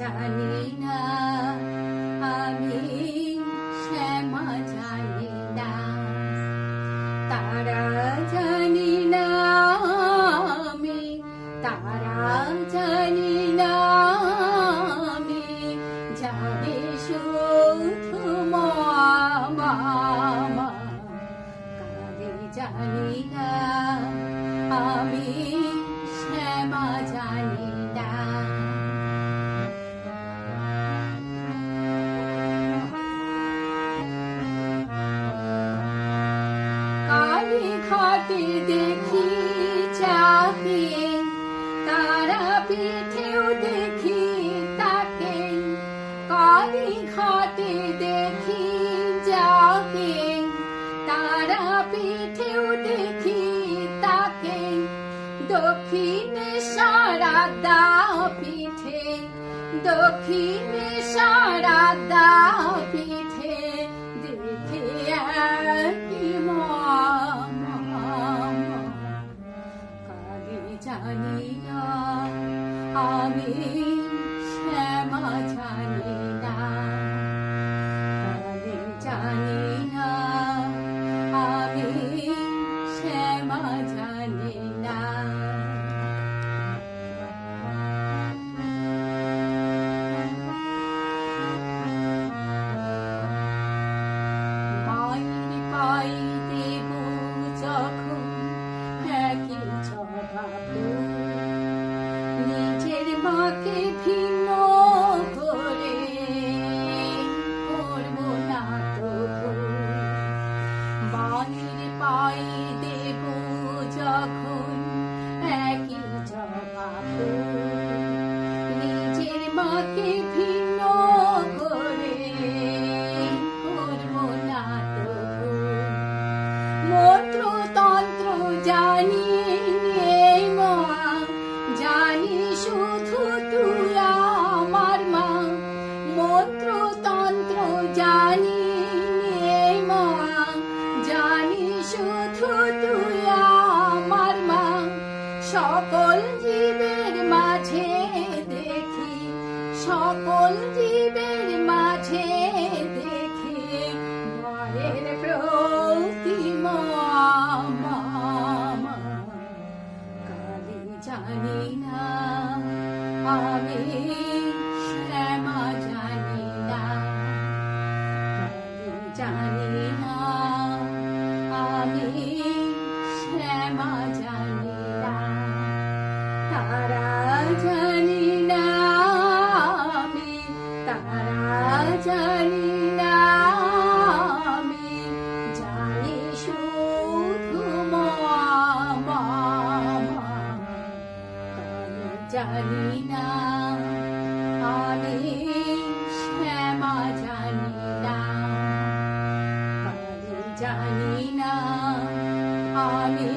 জানি না, আমি শ্যামা জানি না, তারা জানি না, আমি তারা জানি না, আমি জানি শুধু মামা কারে জানি না, আমি শ্যামা জানি না। কালীঘাটে দেখি যাকে, তারা পিঠেও দেখি তাকে, কালীঘাটে দেখি যাকে, তারা পিঠেও দেখি তাকে, দক্ষিণে সারাদা পিঠে, দক্ষিণে সারাদা পিঠে, দেখে একই কারে জানি না, আমি শ্যামা জানি না, কারে জানি না, আমি শ্যামা জানি না। মায়ের পায়ে দেব যখন একই জবা ফুল, নিজের মাকে ভিন্ন করে করব না তো ভুল। মায়ের পায়ে দেব যখন একই জবা ফুল, নিজের মাকে ভিন্ন করে করব না তো ভুল। মন্ত্রতন্ত্র জানি এই মা, জানি শুধু তুই আমার মা, মন্ত্রতন্ত্র জানি এই মা, জানি শুধু তুই আমার মা। সকল জীবের মাঝে দেখি, সকল জীবের মাঝে দেখি মায়ের প্রতিমা, কারে জানি না, আমি শ্যামা জানি না, কারে জানি না, আমি শ্যামা জানি না, তারা জানি না, আমি তারা জানি না, আমি জানি শুধু মামা কারে জানি না, আমি শ্যামা জানি না, কারে জানি না, আমি